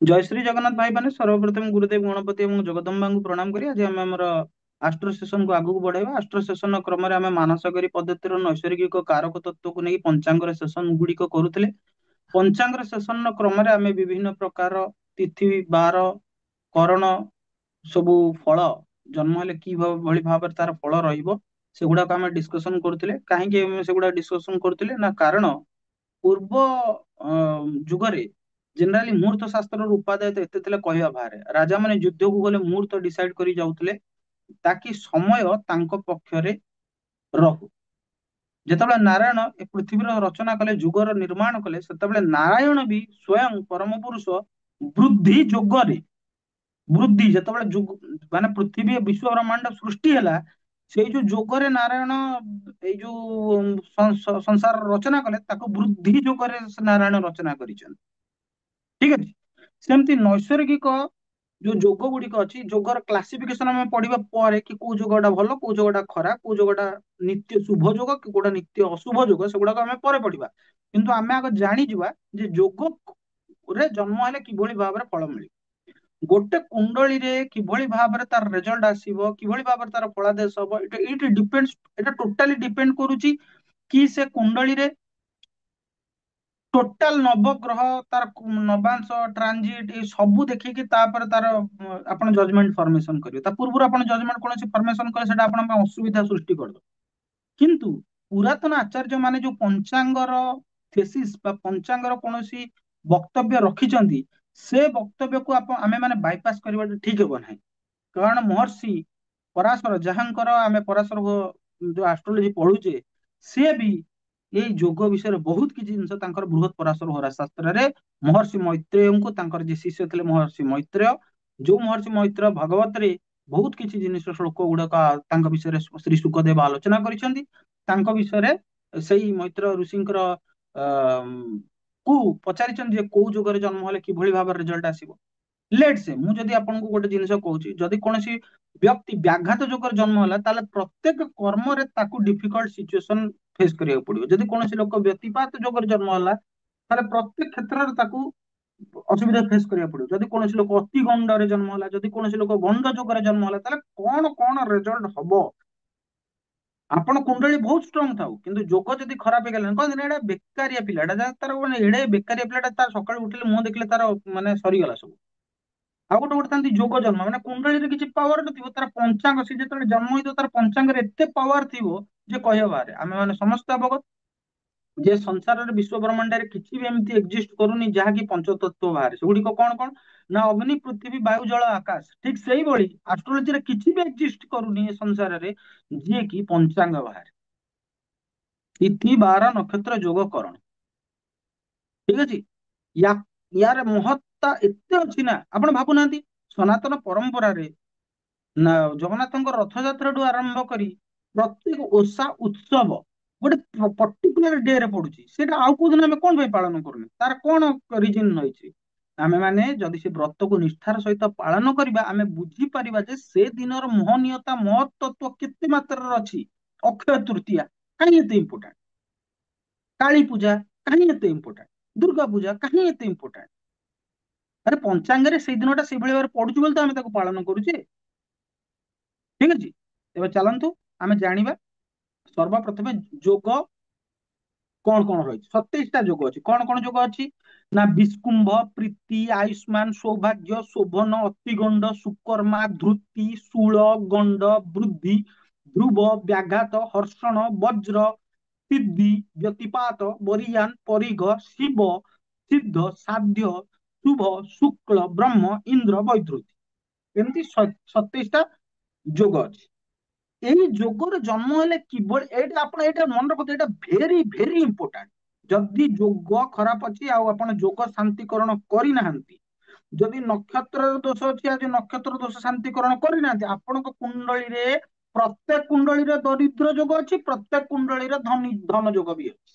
जय श्री जगन्नाथ भाई मैंने सर्वप्रथम गुरुदेव गणपति एवं जगदम्बाଙ୍କୁ प्रणाम करी आज ଆମେ ଆମର ଆଷ୍ଟ୍ରୋ ସେସନ କୁ ଆଗକୁ ବଢାଇବା। ଆଷ୍ଟ୍ରୋ ସେସନ କ୍ରମରେ ଆମେ ମାନସଗରୀ ପଦ୍ଧତିର ନୈସର୍ଗିକ କାରକ ତତ୍ତ୍ୱକୁ ନେଇ ପଞ୍ଚାଙ୍ଗର ସେସନ ଗୁଡିକ କରୁଥିଲେ। ପଞ୍ଚାଙ୍ଗର ସେସନ କ୍ରମରେ ଆମେ ବିଭିନ୍ନ ପ୍ରକାର ତିଥି ବାର କରଣ ସବୁ ଫଳ ଜନ୍ମ ହେଲେ କି ଭଳି ଭାବରେ ତାର ଫଳ ରହିବ ସେଗୁଡାକ ଆମେ ଡିସ୍କସନ କରୁଥିଲେ। କାହିଁକି ଆମେ ସେଗୁଡା ଡିସ୍କସନ କରୁଥିଲେ ନା କାରଣ ପୂର୍ବ ଯୁଗରେ ଜେନେରାଲି ମୁହୂର୍ତ୍ତ ଶାସ୍ତ୍ରର ଉପାଦେୟ ଏତେ ଥିଲା କହିବା ବାହାରେ। ରାଜା ମାନେ ଯୁଦ୍ଧକୁ ଗଲେ ମୁହୂର୍ତ୍ତ ଡିସାଇଡ କରି ଯାଉଥିଲେ ତାକି ସମୟ ତାଙ୍କ ପକ୍ଷରେ ରହୁ। ଯେତେବେଳେ ନାରାୟଣ ଏ ପୃଥିବୀର ରଚନା କଲେ ଯୁଗର ନିର୍ମାଣ କଲେ ସେତେବେଳେ ନାରାୟଣ ବି ସ୍ଵୟଂ ପରମ ପୁରୁଷ ବୃଦ୍ଧି ଯୋଗରେ ବୃଦ୍ଧି ଯେତେବେଳେ ଯୁଗ ମାନେ ପୃଥିବୀ ବିଶ୍ଵ ବ୍ରହ୍ମାଣ୍ଡ ସୃଷ୍ଟି ହେଲା ସେଇ ଯୋଉ ଯୋଗରେ ନାରାୟଣ ଏଇ ଯୋଉ ସଂସାର ରଚନା କଲେ ତାକୁ ବୃଦ୍ଧି ଯୋଗରେ ସେ ନାରାୟଣ ରଚନା କରିଛନ୍ତି। ଠିକ ଅଛି। ସେମିତି ନୈସର୍ଗିକ ଯୋଉ ଯୋଗ ଗୁଡିକ ଅଛି ଯୋଗର କ୍ଲାସିଫିକେସନ ଆମେ ପଢିବା ପରେ କି କୋଉ ଯୋଗଟା ଭଲ କୋଉ ଯୋଗଟା ଖରାପ କୋଉ ଯୋଗଟା ନିତ୍ୟ ଶୁଭ ଯୋଗ କି କୋଉଟା ନିତ୍ୟ ଅଶୁଭ ଯୋଗ ସେଗୁଡାକ ଆମେ ପରେ ପଢିବା। କିନ୍ତୁ ଆମେ ଆଗ ଜାଣିଯିବା ଯେ ଯୋଗରେ ଜନ୍ମ ହେଲେ କିଭଳି ଭାବରେ ଫଳ ମିଳିବ। ଗୋଟେ କୁଣ୍ଡଳୀରେ କିଭଳି ଭାବରେ ତାର ରେଜଲ୍ଟ ଆସିବ କିଭଳି ଭାବରେ ତାର ଫଳାଦେଶ ହବ ଏଇଟା ଏଇଠି ଡିପେଣ୍ଡ ଏଇଟା ଟୋଟାଲି ଡିପେଣ୍ଡ କରୁଛି କି ସେ କୁଣ୍ଡଳୀରେ ଟୋଟାଲ ନବଗ୍ରହ ତାର ନବାଂଶ ଟ୍ରାନଜିଟ ଏ ସବୁ ଦେଖିକି ତାପରେ ତାର ଆପଣ ଜଜମେଣ୍ଟ ଫର୍ମେସନ କରିବେ। ତା ପୂର୍ବରୁ ଆପଣ ଜଜମେଣ୍ଟ କୌଣସି ଫର୍ମେସନ କଲେ ସେଟା ଆପଣଙ୍କ ପାଇଁ ଅସୁବିଧା ସୃଷ୍ଟି କରିବ। କିନ୍ତୁ ପୁରାତନ ଆଚାର୍ଯ୍ୟ ମାନେ ଯୋଉ ପଞ୍ଚାଙ୍ଗର ଥେସିସ୍ ବା ପଞ୍ଚାଙ୍ଗର କୌଣସି ବକ୍ତବ୍ୟ ରଖିଛନ୍ତି ସେ ବକ୍ତବ୍ୟକୁ ଆମେ ମାନେ ବାଇପାସ କରିବାଟା ଠିକ ହେବ ନାହିଁ। କାରଣ ମହର୍ଷି ପରାଶର ଯାହାଙ୍କର ଆମେ ପରାଶର ଯୋଉ ଆଷ୍ଟ୍ରୋଲୋଜି ପଢୁଛେ ସିଏ ବି ଏଇ ଯୋଗ ବିଷୟରେ ବହୁତ କିଛି ଜିନିଷ ତାଙ୍କର ବୃହତ ପରାଶର ହୋରା ଶାସ୍ତ୍ରରେ ମହର୍ଷି ମୈତ୍ରେୟଙ୍କୁ ତାଙ୍କର ଯିଏ ଶିଷ୍ୟ ଥିଲେ ମହର୍ଷି ମୈତ୍ରେୟ ଯୋଉ ମହର୍ଷି ମୈତ୍ରେୟ ଭଗବତରେ ବହୁତ କିଛି ଜିନିଷ ଶ୍ଲୋକ ଗୁଡାକ ତାଙ୍କ ବିଷୟରେ ଶ୍ରୀ ଶୁକଦେବ ଆଲୋଚନା କରିଛନ୍ତି। ତାଙ୍କ ବିଷୟରେ ସେଇ ମୈତ୍ରେୟ ଋଷିଙ୍କର ଅ କୁ ପଚାରିଛନ୍ତି ଯେ କୋଉ ଯୁଗରେ ଜନ୍ମ ହେଲେ କିଭଳି ଭାବରେ ରେଜଲ୍ଟ ଆସିବ। ଲେଟ୍ ସେ ମୁଁ ଯଦି ଆପଣଙ୍କୁ ଗୋଟେ ଜିନିଷ କହୁଛି ଯଦି କୌଣସି ବ୍ୟକ୍ତି ବ୍ୟାଘାତ ଯୋଗରେ ଜନ୍ମ ହେଲା ତାହେଲେ ପ୍ରତ୍ୟେକ କର୍ମରେ ତାକୁ ଡିଫିକଲ୍ଟ ସିଚୁଏସନ ଫେସ୍ କରିବାକୁ ପଡିବ। ଯଦି କୌଣସି ଲୋକ ବ୍ୟତିପାତ ଯୋଗରେ ଜନ୍ମ ହେଲା ତାହେଲେ ପ୍ରତ୍ୟେକ କ୍ଷେତ୍ରରେ ତାକୁ ଅସୁବିଧା ଫେସ୍ କରିବାକୁ ପଡିବ। ଯଦି କୌଣସି ଲୋକ ଅତି ଗଣ୍ଡରେ ଜନ୍ମ ହେଲା ଯଦି କୌଣସି ଲୋକ ଗଣ୍ଡ ଯୋଗରେ ଜନ୍ମ ହେଲା ତାହେଲେ କଣ କଣ ରେଜଲ୍ଟ ହବ। ଆପଣ କୁଣ୍ଡଳୀ ବହୁତ ଷ୍ଟ୍ରଙ୍ଗ ଥାଉ କିନ୍ତୁ ଯୋଗ ଯଦି ଖରାପ ହେଇଗଲା କହନ୍ତି ନା ଏଇଟା ବେକାରିଆ ପିଲାଟା ତାର ମାନେ ଏଡେ ବେକାରିଆ ପିଲାଟା ତାର ସକାଳୁ ଉଠିଲେ ମୁହଁ ଦେଖିଲେ ତାର ମାନେ ସରିଗଲା ସବୁ। ଆଉ ଗୋଟେ ଗୋଟେ ଥାନ୍ତି ଯୋଗ ଜନ୍ମ ମାନେ କୁଣ୍ଡଳୀରେ କିଛି ପାୱାର ନଥିବ ତାର ପଞ୍ଚାଙ୍ଗ ସେ ଯେତେବେଳେ ଜନ୍ମ ହେଇଥିବ ତାର ପଞ୍ଚାଙ୍ଗରେ ଏତେ ପାୱାର ଥିବ ଯେ କହିବା ବାହାରେ। ଆମେ ମାନେ ସମସ୍ତେ ଅବଗତ ଯେ ସଂସାରରେ ବିଶ୍ଵ ବ୍ରହ୍ମାଣ୍ଡରେ କିଛି ବି ଏମିତି ଏକ୍ଜିଷ୍ଟ କରୁନି ଯାହାକି ପଞ୍ଚତତ୍ତ୍ୱ ବାହାରେ। ସେଗୁଡିକ କଣ କଣ ନା ଅଗ୍ନି ପୃଥିବୀ ବାୟୁ ଜଳ ଆକାଶ। ଠିକ ସେଇଭଳି ଆଷ୍ଟ୍ରୋଲୋଜିରେ କିଛି ବି ଏକ୍ଜିଷ୍ଟ କରୁନି ଏ ସଂସାରରେ ଯିଏ କି ପଞ୍ଚାଙ୍ଗ ବାହାରେ। ତିଥି ବାର ନକ୍ଷତ୍ର ଯୋଗ କରଣ ଠିକ ଅଛି। ୟା ୟାର ମହତ୍ତା ଏତେ ଅଛି ନା ଆପଣ ଭାବୁନାହାନ୍ତି ସନାତନ ପରମ୍ପରାରେ ନା ଜଗନ୍ନାଥଙ୍କ ରଥଯାତ୍ରାଠୁ ଆରମ୍ଭ କରି ପ୍ରତ୍ୟେକ ଓଷା ଉତ୍ସବ ଗୋଟେ ପର୍ଟିକୁଲାର ଡେ ରେ ପଡୁଛି ସେଇଟା ଆଉ କୋଉ ଦିନ ଆମେ କଣ ପାଇଁ ପାଳନ କରୁନେ ତାର କଣ ରିଜିନ ରହିଛି। ଆମେ ମାନେ ଯଦି ସେ ବ୍ରତକୁ ନିଷ୍ଠାର ସହିତ ପାଳନ କରିବା ଆମେ ବୁଝିପାରିବା ଯେ ସେ ଦିନର ମହନୀୟତା ମହତ୍ତ୍ୱ କେତେ ମାତ୍ରାରେ ଅଛି। ଅକ୍ଷୟ ତୃତୀୟା କାହିଁ ଏତେ ଇମ୍ପୋର୍ଟାଣ୍ଟ। କାଳୀ ପୂଜା କାହିଁ ଏତେ ଇମ୍ପୋର୍ଟାଣ୍ଟ। ଦୁର୍ଗା ପୂଜା କାହିଁ ଏତେ ଇମ୍ପୋର୍ଟାଣ୍ଟ। ଆରେ ପଞ୍ଚାଙ୍ଗରେ ସେଇ ଦିନଟା ସେଇଭଳି ଭାବରେ ପଡୁଛି ବୋଲି ତ ଆମେ ତାକୁ ପାଳନ କରୁଛେ। ଠିକ ଅଛି। ଏବେ ଚାଲନ୍ତୁ ଆମେ ଜାଣିବା ସର୍ବପ୍ରଥମେ ଯୋଗ କଣ କଣ ରହିଛି। 27ଟା ଯୋଗ ଅଛି। କଣ କଣ ଯୋଗ ଅଛି ନା ବିଷ୍କୁମ୍ଭ ପ୍ରୀତି ଆୟୁଷ୍ମାନ ସୌଭାଗ୍ୟ ଶୋଭନ ଅତିଗଣ୍ଡ ସୁକର୍ମା ଧୃତି ଶୂଳ ଗଣ୍ଡ ବୃଦ୍ଧି ଧ୍ରୁବ ବ୍ୟାଘାତ ହର୍ଷଣ ବଜ୍ର ସିଦ୍ଧି ବ୍ୟତିପାତ ବରିୟାନ ପରିଘ ଶିବ ସିଦ୍ଧ ସାଧ୍ୟ ଶୁଭ ଶୁକ୍ଳ ବ୍ରହ୍ମ ଇନ୍ଦ୍ର ବୈଦ୍ୟୁତି ଏମିତି 27ଟା ଯୋଗ ଅଛି। ଏଇ ଯୋଗରେ ଜନ୍ମ ହେଲେ କିଭଳି ଏଇଟା ଆପଣ ଏଇଟା ମନେ ରଖନ୍ତୁ ଏଇଟା ଭେରି ଭେରି ଇମ୍ପୋର୍ଟାଣ୍ଟ। ଯଦି ଯୋଗ ଖରାପ ଅଛି ଆଉ ଆପଣ ଯୋଗ ଶାନ୍ତିକରଣ କରିନାହାନ୍ତି ଯଦି ନକ୍ଷତ୍ରର ଦୋଷ ଅଛି ଆଜି ନକ୍ଷତ୍ର ଦୋଷ ଶାନ୍ତିକରଣ କରିନାହାନ୍ତି ଆପଣଙ୍କ କୁଣ୍ଡଳୀରେ ପ୍ରତ୍ୟେକ କୁଣ୍ଡଳୀରେ ଦରିଦ୍ର ଯୋଗ ଅଛି ପ୍ରତ୍ୟେକ କୁଣ୍ଡଳୀରେ ଧନ ଯୋଗ ବି ଅଛି।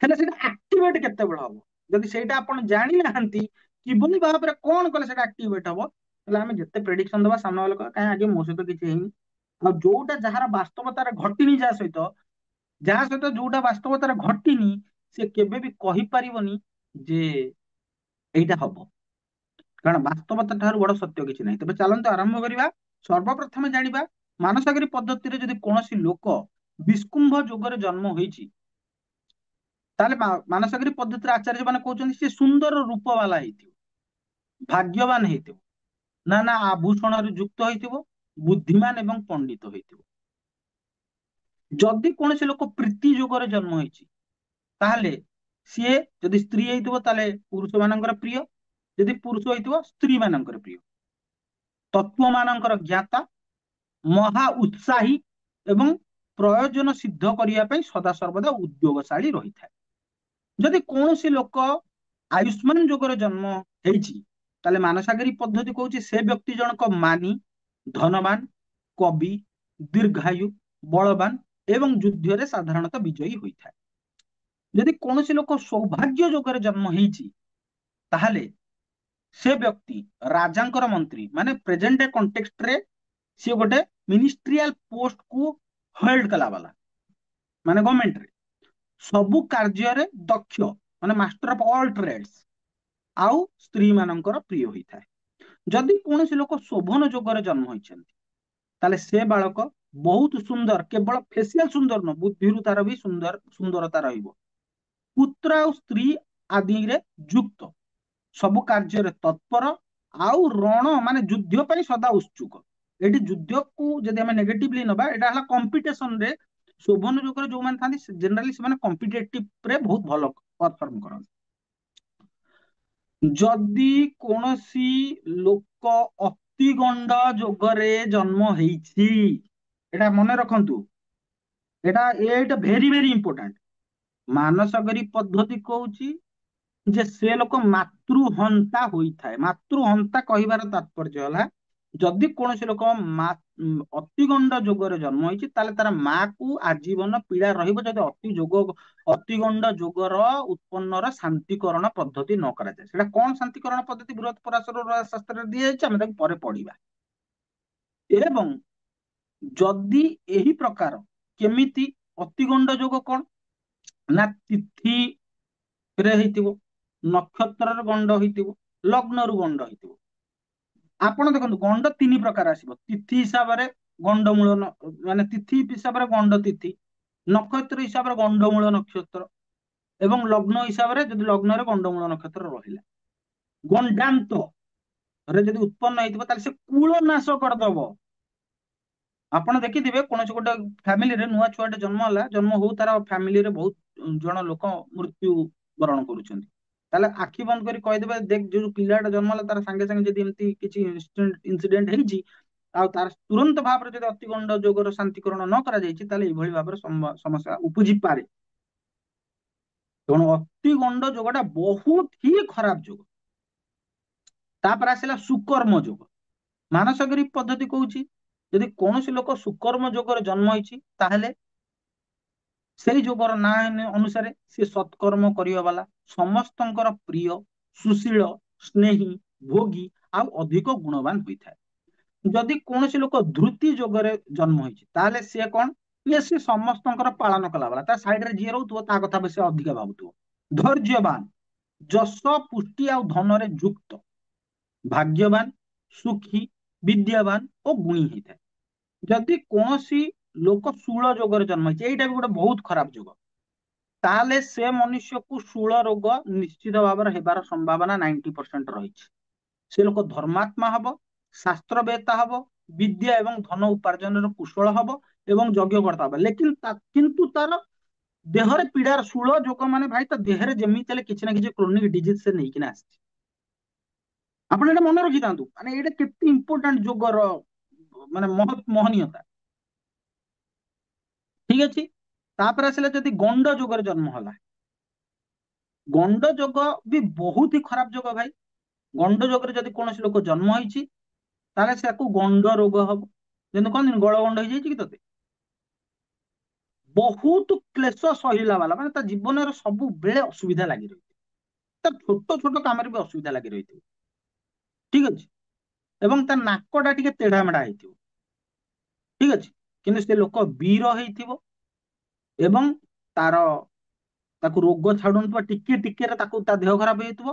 ହେଲେ ସେଇଟା ଆକ୍ଟିଭେଟ କେତେବେଳେ ହବ ଯଦି ସେଇଟା ଆପଣ ଜାଣିନାହାନ୍ତି କିଭଳି ଭାବରେ କଣ କଲେ ସେଇଟା ଆକ୍ଟିଭେଟ ହବ ହେଲେ ଆମେ ଯେତେ ପ୍ରେଡିକ୍ସନ ଦବା ସାମ୍ନା ବାଲା କହିବ କାହିଁ ଆଜି ମୋ ସହିତ କିଛି ହେଇନି। ଆଉ ଯୋଉଟା ଯାହାର ବାସ୍ତବତାରେ ଘଟିନି ଯାହା ସହିତ ଯୋଉଟା ବାସ୍ତବତାରେ ଘଟିନି ସେ କେବେ ବି କହିପାରିବନି ଯେ ଏଇଟା ହବ। କାରଣ ବାସ୍ତବତା ଠାରୁ ବଡ ସତ୍ୟ କିଛି ନାହିଁ। ତେବେ ଚାଲନ୍ତୁ ଆରମ୍ଭ କରିବା। ସର୍ବପ୍ରଥମେ ଜାଣିବା ମାନସାଗରୀ ପଦ୍ଧତିରେ ଯଦି କୌଣସି ଲୋକ ବିଷ୍କୁମ୍ଭ ଯୁଗରେ ଜନ୍ମ ହୋଇଛି, ତାହେଲେ ମାନସାଗରୀ ପଦ୍ଧତିରେ ଆଚାର୍ଯ୍ୟ ମାନେ କହୁଛନ୍ତି ସେ ସୁନ୍ଦର ରୂପ ବାଲା ହେଇଥିବ, ଭାଗ୍ୟବାନ ହେଇଥିବ, ନା ଆଭୂଷଣରେ ଯୁକ୍ତ ହେଇଥିବ, ବୁଦ୍ଧିମାନ ଏବଂ ପଣ୍ଡିତ ହେଇଥିବ। ଯଦି କୌଣସି ଲୋକ ପ୍ରୀତି ଯୁଗରେ ଜନ୍ମ ହେଇଛି, ତାହେଲେ ସିଏ ଯଦି ସ୍ତ୍ରୀ ହେଇଥିବ ତାହେଲେ ପୁରୁଷ ମାନଙ୍କର ପ୍ରିୟ, ଯଦି ପୁରୁଷ ହେଇଥିବ ସ୍ତ୍ରୀ ମାନଙ୍କର ପ୍ରିୟ, ତତ୍ଵ ମାନଙ୍କର ଜ୍ଞାତା, ମହା ଉତ୍ସାହୀ ଏବଂ ପ୍ରୟୋଜନ ସିଦ୍ଧ କରିବା ପାଇଁ ସଦାସର୍ବଦା ଉଦ୍ୟୋଗଶାଳୀ ରହିଥାଏ। ଯଦି କୌଣସି ଲୋକ ଆୟୁଷ୍ମାନ ଯୁଗରେ ଜନ୍ମ ହେଇଛି, ତାହେଲେ ମାନସାଗରୀ ପଦ୍ଧତି କହୁଛି ସେ ବ୍ୟକ୍ତି ଜଣକ ମାନି, ଧନବାନ, କବି, ଦୀର୍ଘାୟୁ, ବଳବାନ ଏବଂ ଯୁଦ୍ଧରେ ସାଧାରଣତଃ ବିଜୟୀ ହୋଇଥାଏ। ଯଦି କୌଣସି ଲୋକ ସୌଭାଗ୍ୟ ଯୁଗରେ ଜନ୍ମ ହେଇଛି, ତାହେଲେ ସେ ବ୍ୟକ୍ତି ରାଜାଙ୍କର ମନ୍ତ୍ରୀ, ମାନେ ପ୍ରେଜେଣ୍ଟ କଣ୍ଟେକ୍ସଟରେ ସିଏ ଗୋଟେ ମିନିଷ୍ଟ୍ରିଆଲ ପୋଷ୍ଟ କୁ ହୋଲ୍ଡ କଲା ବାଲା, ମାନେ ଗଭର୍ଣ୍ଣମେଣ୍ଟରେ ସବୁ କାର୍ଯ୍ୟରେ ଦକ୍ଷ, ମାନେ ମାଷ୍ଟର ଅଫ ଅଲ୍ ଟ୍ରେଡ୍ସ, ଆଉ ସ୍ତ୍ରୀ ମାନଙ୍କର ପ୍ରିୟ ହୋଇଥାଏ। ଯଦି କୌଣସି ଲୋକ ଶୋଭନ ଯୁଗରେ ଜନ୍ମ ହୋଇଛନ୍ତି, ତାହେଲେ ସେ ବାଳକ ବହୁତ ସୁନ୍ଦର, କେବଳ ଫେସିଆଲ ସୁନ୍ଦର ନୁହଁ, ବୁଦ୍ଧିରୁ ତାର ବି ସୁନ୍ଦରତା ରହିବ, ପୁତ୍ର ଆଉ ସ୍ତ୍ରୀ ଆଦିରେ ଯୁକ୍ତ, ସବୁ କାର୍ଯ୍ୟରେ ତତ୍ପର, ଆଉ ରଣ ମାନେ ଯୁଦ୍ଧ ପାଇଁ ସଦା ଉତ୍ସୁକ। ଏଠି ଯୁଦ୍ଧକୁ ଯଦି ଆମେ ନେଗେଟିଭଲି ନବା, ଏଟା ହେଲା କମ୍ପିଟିସନରେ ଶୋଭନ ଯୁଗରେ ଯୋଉମାନେ ଥାନ୍ତି ଜେନେରାଲି ସେମାନେ କମ୍ପିଟେଟିଭରେ ବହୁତ ଭଲ ପରଫର୍ମ କରନ୍ତି। ଯଦି କୌଣସି ଲୋକ ଅତିଗଣ୍ଡ ଯୋଗରେ ଜନ୍ମ ହେଇଛି, ଏଟା ମନେ ରଖନ୍ତୁ, ଏଇଟା ଭେରି ଭେରି ଇମ୍ପୋର୍ଟାଣ୍ଟ। ମାନସାଗରୀ ପଦ୍ଧତି କହୁଛି ଯେ ସେ ଲୋକ ମାତୃହନ୍ତା ହୋଇଥାଏ। ମାତୃହନ୍ତା କହିବାର ତାତ୍ପର୍ଯ୍ୟ ହେଲା, ଯଦି କୌଣସି ଲୋକ ଅତିଗଣ୍ଡ ଯୋଗରେ ଜନ୍ମ ହେଇଛି, ତାହେଲେ ତାର ମା କୁ ଆଜୀବନ ପୀଡା ରହିବ ଯଦି ଅତିଗଣ୍ଡ ଯୋଗର ଉତ୍ପନ୍ନର ଶାନ୍ତିକରଣ ପଦ୍ଧତି ନ କରାଯାଏ। ସେଟା କଣ ଶାନ୍ତିକରଣ ପଦ୍ଧତି ବୃହତ ପରାଶର ଶାସ୍ତ୍ରରେ ଦିଆଯାଇଛି, ଆମେ ତାକୁ ପରେ ପଢିବା। ଏବଂ ଯଦି ଏହି ପ୍ରକାର, କେମିତି ଅତିଗଣ୍ଡ ଯୋଗ କଣ ନା ତିଥିରେ ହେଇଥିବ, ନକ୍ଷତ୍ରରେ ଗଣ୍ଡ ହେଇଥିବ, ଲଗ୍ନରୁ ଗଣ୍ଡ ହେଇଥିବ। ଆପଣ ଦେଖନ୍ତୁ ଗଣ୍ଡ ତିନି ପ୍ରକାର ଆସିବ, ତିଥି ହିସାବରେ ଗଣ୍ଡମୂଳ, ମାନେ ତିଥି ହିସାବରେ ଗଣ୍ଡ ତିଥି, ନକ୍ଷତ୍ର ହିସାବରେ ଗଣ୍ଡମୂଳ ନକ୍ଷତ୍ର, ଏବଂ ଲଗ୍ନ ହିସାବରେ ଯଦି ଲଗ୍ନରେ ଗଣ୍ଡମୂଳ ନକ୍ଷତ୍ର ରହିଲା। ଗଣ୍ଡାନ୍ତ ରେ ଯଦି ଉତ୍ପନ୍ନ ହେଇଥିବ, ତାହେଲେ ସେ କୂଳ ନାଶ କରିଦବ। ଆପଣ ଦେଖିଥିବେ କୌଣସି ଗୋଟେ ଫ୍ୟାମିଲିରେ ନୂଆ ଛୁଆଟେ ଜନ୍ମ ହେଲା, ଜନ୍ମ ହଉ ତାର ଫ୍ୟାମିଲିରେ ବହୁତ ଜଣ ଲୋକ ମୃତ୍ୟୁ ବରଣ କରୁଛନ୍ତି, ତାହେଲେ ଆଖି ବନ୍ଦ କରି କହିଦେବେ, ଦେଖ ଯୋଉ ପିଲାଟା ଜନ୍ମ ହେଲା ତାର ସାଙ୍ଗେ ସାଙ୍ଗେ ଯଦି ଏମିତି କିଛି ଇନସିଡେଣ୍ଟ ହେଇଛି, ଆଉ ତାର ତୁରନ୍ତ ଭାବରେ ଯଦି ଅତିଗଣ୍ଡ ଯୋଗର ଶାନ୍ତିକରଣ ନ କରାଯାଇଛି, ତାହେଲେ ଏଇଭଳି ଭାବରେ ସମସ୍ୟା ଉପୁଜି ପାରେ। ତେଣୁ ଅତିଗଣ୍ଡ ଯୋଗଟା ବହୁତ ହିଁ ଖରାପ ଯୋଗ। ତାପରେ ଆସିଲା ସୁକର୍ମ ଯୋଗ। ମାନସାଗରୀ ପଦ୍ଧତି କହୁଛି ଯଦି କୌଣସି ଲୋକ ସୁକର୍ମ ଯୋଗରେ ଜନ୍ମ ହେଇଛି, ତାହେଲେ ସେଇ ଯୋଗର ନାଁ ଅନୁସାରେ ସେ ସତ୍କର୍ମ କରିବା ବାଲା, ସମସ୍ତଙ୍କର ପ୍ରିୟ, ସୁଶୀଳ, ସ୍ନେହୀ, ଭୋଗୀ ଆଉ ଅଧିକ ଗୁଣବାନ ହୋଇଥାଏ। ଯଦି କୌଣସି ଲୋକ ଧୃତି ଯୋଗରେ ଜନ୍ମ ହେଇଛି, ତାହେଲେ ସିଏ କଣ, ସେ ସମସ୍ତଙ୍କର ପାଳନ କଲା ବାଲା, ତା ସାଇଡରେ ଯିଏ ରହୁଥିବ ତା କଥା ବେଶୀ ଅଧିକା ଭାବୁଥିବ, ଧୈର୍ଯ୍ୟବାନ, ଯଶ, ପୁଷ୍ଟି ଆଉ ଧନରେ ଯୁକ୍ତ, ଭାଗ୍ୟବାନ, ସୁଖୀ, ବିଦ୍ୟାବାନ ଓ ଗୁଣୀ ହେଇଥାଏ। ଯଦି କୌଣସି ଲୋକ ଶୂଳ ଯୋଗରେ ଜନ୍ମ ହେଇଛି, ଏଇଟା ବି ଗୋଟେ ବହୁତ ଖରାପ ଯୋଗ, ତାହେଲେ ସେ ମନୁଷ୍ୟକୁ ଶୂଳ ରୋଗ ନିଶ୍ଚିତ ଭାବରେ ହେବାର ସମ୍ଭାବନା 90% ରହିଛି। ସେ ଲୋକ ଧର୍ମାତ୍ମା ହବ, ଶାସ୍ତ୍ରବେତ୍ତା ହବ, ବିଦ୍ୟା ଏବଂ ଧନ ଉପାର୍ଜନର କୁଶଳ ହବ ଏବଂ ଯଜ୍ଞକର୍ତ୍ତା ହବ। କିନ୍ତୁ ତାର ଦେହରେ ପୀଡାର, ଶୂଳ ଯୋଗ ମାନେ ଭାଇ ତା ଦେହରେ ଯେମିତି ହେଲେ କିଛି ନା କିଛି କ୍ରୋନିକ ଡିଜିଜ ସେ ନେଇକିନା ଆସିଛି। ଆପଣ ଏଇଟା ମନେ ରଖିଥାନ୍ତୁ, ମାନେ ଏଇଟା କେତେ ଇମ୍ପୋର୍ଟାଣ୍ଟ ଯୋଗର ମାନେ ମହନୀୟତା। ଠିକ ଅଛି। ତାପରେ ଆସିଲା ଯଦି ଗଣ୍ଡ ଯୋଗରେ ଜନ୍ମ ହେଲା, ଗଣ୍ଡ ଯୋଗ ବି ବହୁତ ହି ଖରାପ ଯୋଗ ଭାଇ। ଗଣ୍ଡ ଯୋଗରେ ଯଦି କୌଣସି ଲୋକ ଜନ୍ମ ହେଇଛି, ତାହେଲେ ସେକୁ ଗଣ୍ଡ ରୋଗ ହବ। ଯେମିତି କହନ୍ତିନି ଗଳ ଗଣ୍ଡ ହେଇଯାଇଛି କି ତତେ, ବହୁତ କ୍ଲେଶ ସହିଲା ବାଲା, ମାନେ ତା ଜୀବନରେ ସବୁବେଳେ ଅସୁବିଧା ଲାଗି ରହିଥିବ, ତା ଛୋଟ ଛୋଟ କାମରେ ବି ଅସୁବିଧା ଲାଗି ରହିଥିବ। ଠିକ ଅଛି। ଏବଂ ତା ନାକଟା ଟିକେ ତେଢା ମେଢା ହେଇଥିବ। ଠିକ ଅଛି। କିନ୍ତୁ ସେ ଲୋକ ବୀର ହେଇଥିବ ଏବଂ ତାର ତାକୁ ରୋଗ ଛାଡୁନଥିବ, ଟିକେ ଟିକେରେ ତାକୁ ତା ଦେହ ଖରାପ ହେଇଥିବ,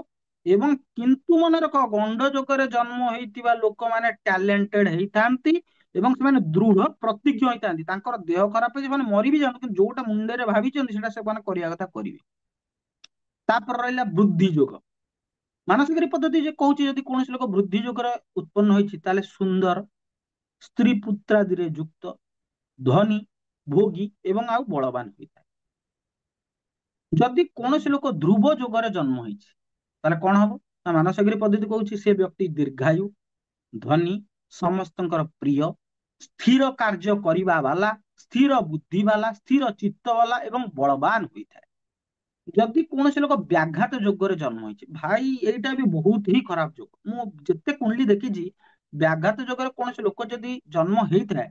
ଏବଂ କିନ୍ତୁ ମନେ ରଖ ଗଣ୍ଡ ଯୋଗରେ ଜନ୍ମ ହେଇଥିବା ଲୋକମାନେ ଟ୍ୟାଲେଣ୍ଟେଡ ହେଇଥାନ୍ତି ଏବଂ ସେମାନେ ଦୃଢ ପ୍ରତିଜ୍ଞ ହେଇଥାନ୍ତି। ତାଙ୍କର ଦେହ ଖରାପ ହେଇ ସେମାନେ ମରି ବି ଯାଆନ୍ତି, କିନ୍ତୁ ଯୋଉଟା ମୁଣ୍ଡରେ ଭାବିଛନ୍ତି ସେଟା ସେମାନେ କରିବା କଥା କରିବେ। ତାପରେ ରହିଲା ବୃଦ୍ଧି ଯୋଗ। ମାନସିକ ପଦ୍ଧତି ଯେ କହୁଛି ଯଦି କୌଣସି ଲୋକ ବୃଦ୍ଧି ଯୋଗରେ ଉତ୍ପନ୍ନ ହେଇଛି ତାହେଲେ ସୁନ୍ଦର, ସ୍ତ୍ରୀ ପୁତ୍ରାଦିରେ ଯୁକ୍ତ, ଧନୀ, ଭୋଗୀ ଏବଂ ଆଉ ବଳବାନ ହୋଇଥାଏ। ଯଦି କୌଣସି ଲୋକ ଧ୍ରୁବ ଯୋଗରେ ଜନ୍ମ ହେଇଛି ତାହେଲେ କଣ ହବ ନା ମାନସଗିରି ପଦ୍ଧତି କହୁଛି ସେ ବ୍ୟକ୍ତି ଦୀର୍ଘାୟୁ, ଧନୀ, ସମସ୍ତଙ୍କର ପ୍ରିୟ, ସ୍ଥିର କାର୍ଯ୍ୟ କରିବା ବାଲା, ସ୍ଥିର ବୁଦ୍ଧି ବାଲା, ସ୍ଥିର ଚିତ୍ତ ବାଲା ଏବଂ ବଳବାନ ହୋଇଥାଏ। ଯଦି କୌଣସି ଲୋକ ବ୍ୟାଘାତ ଯୋଗରେ ଜନ୍ମ ହେଇଛି, ଭାଇ ଏଇଟା ବି ବହୁତ ହିଁ ଖରାପ ଯୋଗ। ମୁଁ ଯେତେ କୁଣ୍ଡଲି ଦେଖିଛି ବ୍ୟାଘାତ ଯୋଗରେ କୌଣସି ଲୋକ ଯଦି ଜନ୍ମ ହେଇଥାଏ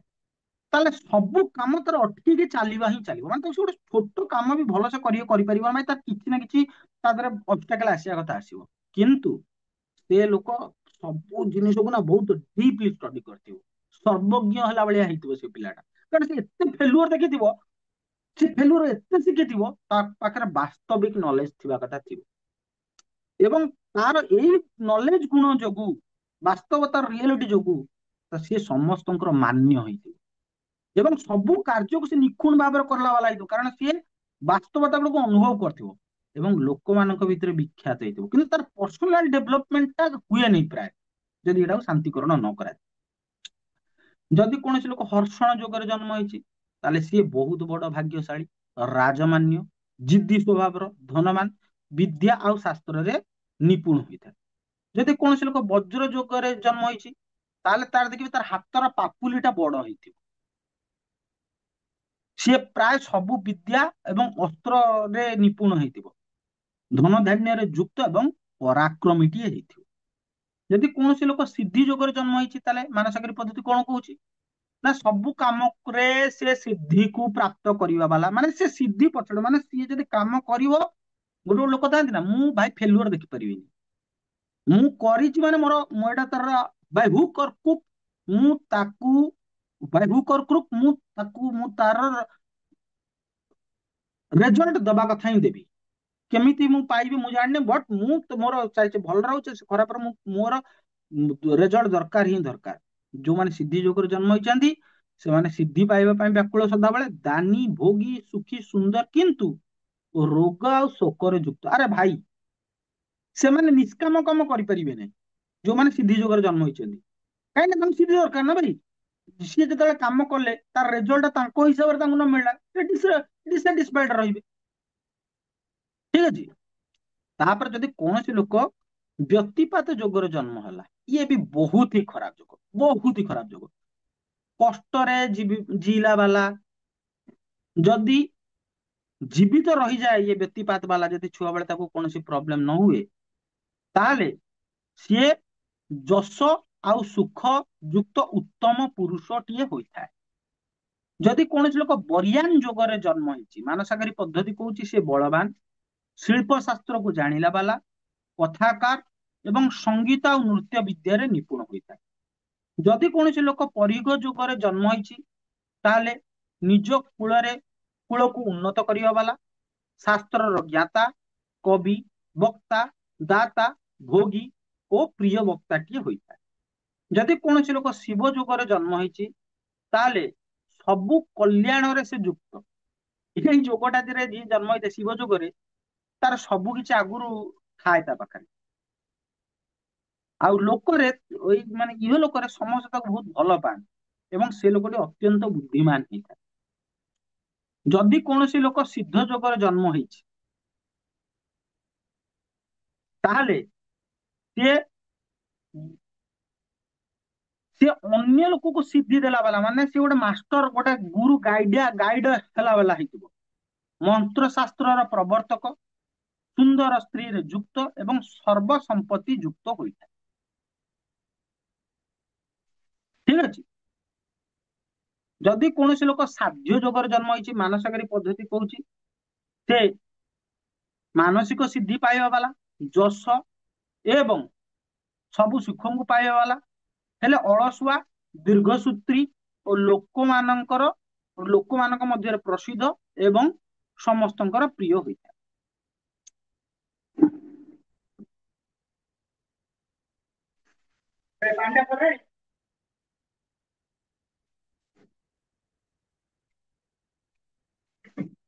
ତାହେଲେ ସବୁ କାମ ତାର ଅଟକିକି ଚାଲିବା ହିଁ ଚାଲିବ। ମାନେ ତାକୁ ସେ ଗୋଟେ ଛୋଟ କାମ ବି ଭଲସେ କରିପାରିବ ମାନେ ତାର କିଛି ନା କିଛି ତା ଦେହରେ ଅବଷ୍ଟାକଲ ଆସିବା କଥା ଆସିବ। କିନ୍ତୁ ସେ ଲୋକ ସବୁ ଜିନିଷକୁ ନା ବହୁତ ଡିପଲି ଷ୍ଟଡି କରିଥିବ, ସର୍ବଜ୍ଞ ହେଲା ଭଳିଆ ହେଇଥିବ ସେ ପିଲାଟା। କାରଣ ସେ ଏତେ ଫେଲୁଅର ଦେଖିଥିବ, ସେ ଫେଲୁଅର ଏତେ ଶିଖିଥିବ, ତା ପାଖରେ ବାସ୍ତବିକ ନଲେଜ ଥିବା କଥା ଥିବ ଏବଂ ତାର ଏଇ ନଲେଜ ଗୁଣ ଯୋଗୁ, ବାସ୍ତବତାର ରିଏଲିଟି ଯୋଗୁ ସିଏ ସମସ୍ତଙ୍କର ମାନ୍ୟ ହେଇଥିବ ଏବଂ ସବୁ କାର୍ଯ୍ୟକୁ ସେ ନିଖୁଣ ଭାବରେ କଲା ବାଲା ହେଇଥିବ। କାରଣ ସିଏ ବାସ୍ତବତା ଗୁଡକୁ ଅନୁଭବ କରିଥିବ ଏବଂ ଲୋକମାନଙ୍କ ଭିତରେ ବିଖ୍ୟାତ ହେଇଥିବ। କିନ୍ତୁ ତାର ପର୍ସନାଲ ଡେଭଲପମେଣ୍ଟ ଟା ହୁଏନି ପ୍ରାୟ ଯଦି ଏଟାକୁ ଶାନ୍ତିକରଣ ନ କରାଯାଏ। ଯଦି କୌଣସି ଲୋକ ହର୍ଷଣ ଯୋଗରେ ଜନ୍ମ ହେଇଛି ତାହେଲେ ସିଏ ବହୁତ ବଡ ଭାଗ୍ୟଶାଳୀ, ରାଜମାନ୍ୟ, ଜିଦ୍ଦି ସ୍ୱଭାବର, ଧନବାନ, ବିଦ୍ୟା ଆଉ ଶାସ୍ତ୍ରରେ ନିପୁଣ ହୋଇଥାଏ। ଯଦି କୌଣସି ଲୋକ ବଜ୍ର ଯୋଗରେ ଜନ୍ମ ହେଇଛି ତାହେଲେ ତାର ଦେଖିବେ ତାର ହାତର ପାପୁଲିଟା ବଡ ହେଇଥିବ। ସିଏ ପ୍ରାୟ ସବୁ ବିଦ୍ୟା ଏବଂ ଅସ୍ତ୍ରରେ ନିପୁଣ ହେଇଥିବ, ଧନ ଧାନ୍ୟରେ ଯୁକ୍ତ ଏବଂ ପରାକ୍ରମୀଟିଏ ହେଇଥିବ। ଯଦି କୌଣସି ଲୋକ ସିଦ୍ଧି ଯୋଗରେ ଜନ୍ମ ହେଇଛି ତାହେଲେ ମାନସଗିରି ପଦ୍ଧତି କଣ କହୁଛି ନା ସବୁ କାମରେ ସେ ସିଦ୍ଧିକୁ ପ୍ରାପ୍ତ କରିବା ବାଲା, ମାନେ ସେ ସିଦ୍ଧି ପଛରେ, ମାନେ ସିଏ ଯଦି କାମ କରିବ, ଗୋଟେ ଗୋଟେ ଲୋକ ଥାନ୍ତି ନା ମୁଁ ଭାଇ ଫେଲୁଅର ଦେଖିପାରିବିନି, ମୁଁ କରିଛି ମାନେ ମୋର ମୁଁ ଏଇଟା ତାର ବାଇ ହୁକ୍ ଅର୍ କ୍ରୁକ୍ ମୁଁ ତାକୁ ବାଇ ହୁକ୍ ଅର୍ କ୍ରୁକ୍ ମୁଁ ତାର ରେଜଲ୍ଟ ଦବା କଥା ହିଁ ଦେବି। କେମିତି ମୁଁ ପାଇବି ମୁଁ ଜାଣିନି, ବଟ୍ ମୁଁ ମୋର ଚାହିଁଛି ଭଲ ରହୁଛି ସେ ଖରାପରେ ମୁଁ ମୋର ରେଜଲ୍ଟ ଦରକାର ହିଁ ଦରକାର। ଯୋଉମାନେ ସିଦ୍ଧି ଯୋଗରେ ଜନ୍ମ ହେଇଛନ୍ତି ସେମାନେ ସିଦ୍ଧି ପାଇବା ପାଇଁ ବ୍ୟାକୁଳ ସଦାବେଳେ, ଦାନୀ, ଭୋଗୀ, ସୁଖୀ, ସୁନ୍ଦର, କିନ୍ତୁ ରୋଗ ଆଉ ଶୋକରେ ଯୁକ୍ତ। ଆରେ ଭାଇ ସେମାନେ ନିଷ୍କାମ କାମ କରିପାରିବେ ନାହିଁ ଯୋଉମାନେ ସିଦ୍ଧି ଯୋଗରେ ଜନ୍ମ ହେଇଛନ୍ତି, କାହିଁକି ନା ତାଙ୍କୁ ସିଦ୍ଧି ଦରକାର ନା ଭାଇ। ସିଏ ଯେତେବେଳେ କାମ କଲେ ତାର ରେଜଲ୍ଟ ତାଙ୍କ ହିସାବରେ ତାଙ୍କୁ ନ ମିଳିଲା ସେ ଡିସାଟିସ୍ଫାଇଡ ରହିବେ। ଠିକ ଅଛି। ତାପରେ ଯଦି କୌଣସି ଲୋକ ବ୍ୟତିପାତ ଯୋଗରେ ଜନ୍ମ ହେଲା, ଇଏ ବି ବହୁତ ହି ଖରାପ ଯୋଗ, ବହୁତ ହି ଖରାପ ଯୋଗ। କଷ୍ଟରେ ଜିଇଲା ବାଲା, ଯଦି ଜୀବିତ ରହିଯାଏ ଇଏ ବ୍ୟତିପାତ ବାଲା, ଯଦି ଛୁଆ ବେଳେ ତାକୁ କୌଣସି ପ୍ରୋବ୍ଲେମ ନ ହୁଏ ତାହେଲେ ସିଏ ଯଶ ଆଉ ସୁଖ ଯୁକ୍ତ ଉତ୍ତମ ପୁରୁଷଟିଏ ହୋଇଥାଏ। ଯଦି କୌଣସି ଲୋକ ବରିଆନ ଯୋଗରେ ଜନ୍ମ ହେଇଛି, ମାନସାଗରୀ ପଦ୍ଧତି କହୁଛି ସେ ବଳବାନ, ଶିଳ୍ପ ଶାସ୍ତ୍ରକୁ ଜାଣିଲା ବାଲା, କଥାକାର ଏବଂ ସଙ୍ଗୀତ ଆଉ ନୃତ୍ୟ ବିଦ୍ୟାରେ ନିପୁଣ ହୋଇଥାଏ। ଯଦି କୌଣସି ଲୋକ ପରିଗ ଯୁଗରେ ଜନ୍ମ ହେଇଛି ତାହେଲେ ନିଜ କୂଳକୁ ଉନ୍ନତ କରିବା ବାଲା, ଶାସ୍ତ୍ରର ଜ୍ଞାତା, କବି, ବକ୍ତା, ଦାତା, ଭୋଗୀ ଓ ପ୍ରିୟ ବକ୍ତାଟିଏ ହୋଇଥାଏ। ଯଦି କୌଣସି ଲୋକ ଶିବ ଯୁଗରେ ଜନ୍ମ ହେଇଛି ତାହେଲେ ସବୁ କଲ୍ୟାଣରେ ସେ ଯୁକ୍ତ। ଏଇ ଯୋଗଟା ଯିଏ ଜନ୍ମ ହେଇଥାଏ ଶିବ ଯୁଗରେ ତାର ସବୁ କିଛି ଆଗରୁ ଥାଏ ତା ପାଖରେ, ଆଉ ଲୋକରେ ଏଇ ମାନେ ଇହ ଲୋକରେ ସମସ୍ତେ ତାକୁ ବହୁତ ଭଲ ପାଆନ୍ତି ଏବଂ ସେ ଲୋକଟି ଅତ୍ୟନ୍ତ ବୁଦ୍ଧିମାନ ହେଇଥାଏ। ଯଦି କୌଣସି ଲୋକ ସିଦ୍ଧ ଯୋଗରେ ଜନ୍ମ ହେଇଛି ତାହେଲେ ସିଏ ସିଏ ଅନ୍ୟ ଲୋକକୁ ସିଦ୍ଧି ଦେଲା ବାଲା, ମାନେ ସିଏ ଗୋଟେ ମାଷ୍ଟର, ଗୋଟେ ଗୁରୁ ଗାଇଡ ହେଲା ବାଲା ହେଇଥିବ, ମନ୍ତ୍ର ଶାସ୍ତ୍ରର ପ୍ରବର୍ତ୍ତକ, ସୁନ୍ଦର ସ୍ତ୍ରୀରେ ଯୁକ୍ତ ଏବଂ ସର୍ବ ସମ୍ପତ୍ତି ଯୁକ୍ତ ହୋଇଥାଏ। ଠିକ ଅଛି। ଯଦି କୌଣସି ଲୋକ ସାଧ୍ୟ ଯୋଗରେ ଜନ୍ମ ହେଇଛି, ମାନସଗରୀ ପଦ୍ଧତି କହୁଛି ସେ ମାନସିକ ସିଦ୍ଧି ପାଇବା ବାଲା, ଯଶ ଏବଂ ସବୁ ସୁଖଙ୍କୁ ପାଇବା ବାଲା, ହେଲେ ଅଳସୁଆ, ଦୀର୍ଘସୂତ୍ରୀ ଓ ଲୋକମାନଙ୍କ ମଧ୍ୟରେ ପ୍ରସିଦ୍ଧ ଏବଂ ସମସ୍ତଙ୍କର ପ୍ରିୟ ହୋଇଥାଏ।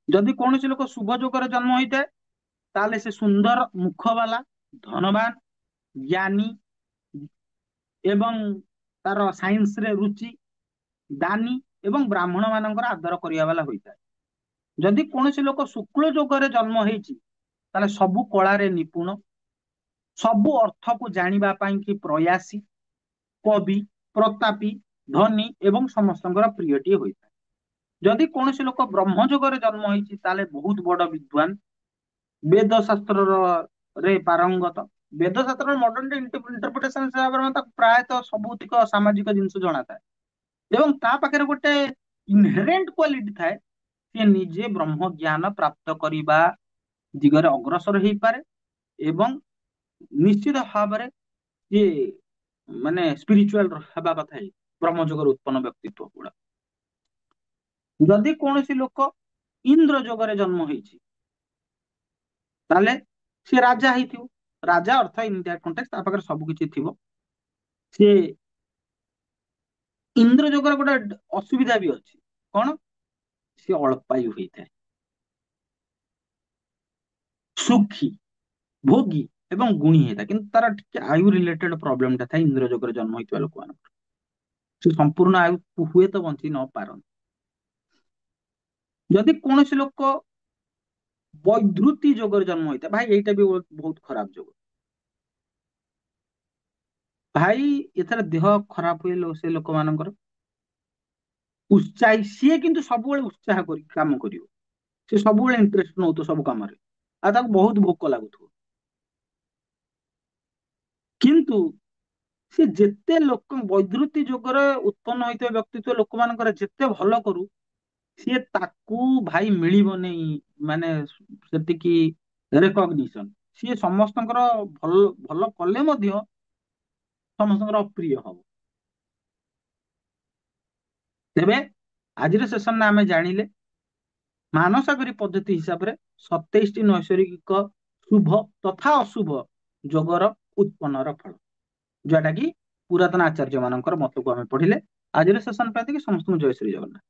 ଯଦି କୌଣସି ଲୋକ ଶୁଭ ଯୋଗରେ ଜନ୍ମ ହୋଇଥାଏ ତାହେଲେ ସେ ସୁନ୍ଦର ମୁଖ ବାଲା, ଧନବାନ, ଜ୍ଞାନୀ ଏବଂ ତାର ସାଇନ୍ସରେ ରୁଚି, ଦାନୀ ଏବଂ ବ୍ରାହ୍ମଣ ମାନଙ୍କର ଆଦର କରିବା ବାଲା ହୋଇଥାଏ। ଯଦି କୌଣସି ଲୋକ ଶୁକ୍ଳ ଯୋଗରେ ଜନ୍ମ ହେଇଛି ତାହେଲେ ସବୁ କଳାରେ ନିପୁଣ, ସବୁ ଅର୍ଥକୁ ଜାଣିବା ପାଇଁ କି ପ୍ରୟାସୀ, କବି, ପ୍ରତାପୀ, ଧନୀ ଏବଂ ସମସ୍ତଙ୍କର ପ୍ରିୟଟିଏ ହୋଇଥାଏ। ଯଦି କୌଣସି ଲୋକ ବ୍ରହ୍ମ ଯୋଗରେ ଜନ୍ମ ହେଇଛି ତାହେଲେ ବହୁତ ବଡ ବିଦ୍ୱାନ, ବେଦ ଶାସ୍ତ୍ରର ରେ ପାରଙ୍ଗତ। ବେଦ ଶାସ୍ତ୍ରର ମଡର୍ନ ଇଣ୍ଟରପ୍ରିଟେସନ ହିସାବରେ ତାକୁ ପ୍ରାୟତଃ ସବୁତିକ ସାମାଜିକ ଜିନିଷ ଜଣାଥାଏ ଏବଂ ତା ପାଖରେ ଗୋଟେ ଇନହେରେଣ୍ଟ କ୍ୱାଲିଟି ଥାଏ, ସେ ନିଜେ ବ୍ରହ୍ମ ଜ୍ଞାନ ପ୍ରାପ୍ତ କରିବା ଦିଗରେ ଅଗ୍ରସର ହେଇପାରେ ଏବଂ ନିଶ୍ଚିତ ଭାବରେ ସିଏ ମାନେ ସ୍ପିରିଚୁଆଲ ହେବା କଥା ହେଇ ବ୍ରହ୍ମଯୋଗର ଉତ୍ପନ୍ନ ବ୍ୟକ୍ତିତ୍ୱ ଗୁଡା। ଯଦି କୌଣସି ଲୋକ ଇନ୍ଦ୍ର ଯୋଗରେ ଜନ୍ମ ହେଇଛି ତାହେଲେ ସିଏ ରାଜା ହେଇଥିବ। ରାଜା ଅର୍ଥ ଇନ୍ ଦ୍ୟାଟ କଣ୍ଟେକ୍ସଟ ତା ପାଖରେ ସବୁ କିଛି ଥିବ। ସିଏ ଇନ୍ଦ୍ର ଯୋଗର ଗୋଟେ ଅସୁବିଧା ବି ଅଛି, କଣ? ସିଏ ଅଳ୍ପାୟୁ ହେଇଥାଏ, ସୁଖୀ, ଭୋଗୀ ଏବଂ ଗୁଣୀ ହେଇଥାଏ, କିନ୍ତୁ ତାର ଟିକେ ଆୟୁ ରିଲେଟେଡ ପ୍ରୋବ୍ଲେମ ଟା ଥାଏ ଇନ୍ଦ୍ର ଯୋଗରେ ଜନ୍ମ ହେଇଥିବା ଲୋକମାନଙ୍କର। ସେ ସମ୍ପୂର୍ଣ୍ଣ ଆୟୁ ହୁଏତ ବଞ୍ଚି ନ ପାରନ୍ତି। ଯଦି କୌଣସି ଲୋକ ବୈଧୃତି ଯୋଗରେ ଜନ୍ମ ହେଇଥାଏ, ଭାଇ ଏଇଟା ବି ବହୁତ ଖରାପ ଯୋଗ। ଭାଇ ଏଥର ଦେହ ଖରାପ ହୁଏ ସେ ଲୋକମାନଙ୍କର, ଉତ୍ସାହୀ, ସିଏ କିନ୍ତୁ ସବୁବେଳେ ଉତ୍ସାହ କରି କାମ କରିବ, ସେ ସବୁବେଳେ ଇଣ୍ଟରେଷ୍ଟ ନଉଥିବ ସବୁ କାମରେ ଆଉ ତାକୁ ବହୁତ ଭୋକ ଲାଗୁଥିବ। କିନ୍ତୁ ସେ ଯେତେ ଲୋକ ବୈଧୃତି ଯୋଗରେ ଉତ୍ପନ୍ନ ହୋଇଥିବା ବ୍ୟକ୍ତିତ୍ୱ ଲୋକମାନଙ୍କର ଯେତେ ଭଲ କରୁ, ସିଏ ତାକୁ ଭାଇ ମିଳିବନି ମାନେ ସେତିକି ରେକଗ୍ନିସନ। ସିଏ ସମସ୍ତଙ୍କର ଭଲ ଭଲ କଲେ ମଧ୍ୟ ସମସ୍ତଙ୍କର ଅପ୍ରିୟ ହବ। ତେବେ ଆଜିର ସେସନରେ ଆମେ ଜାଣିଲେ ମାନସାଗରୀ ପଦ୍ଧତି ହିସାବରେ 27ଟି ନୈସର୍ଗିକ ଶୁଭ ତଥା ଅଶୁଭ ଯୋଗର ଉତ୍ପନ୍ନର ଫଳ, ଯୋଉଟା କି ପୁରାତନ ଆଚାର୍ଯ୍ୟ ମାନଙ୍କର ମତକୁ ଆମେ ପଢିଲେ। ଆଜିର ସେସନ ପାଇଁ ସମସ୍ତଙ୍କୁ ଜୟ ଶ୍ରୀ ଜଗନ୍ନାଥ।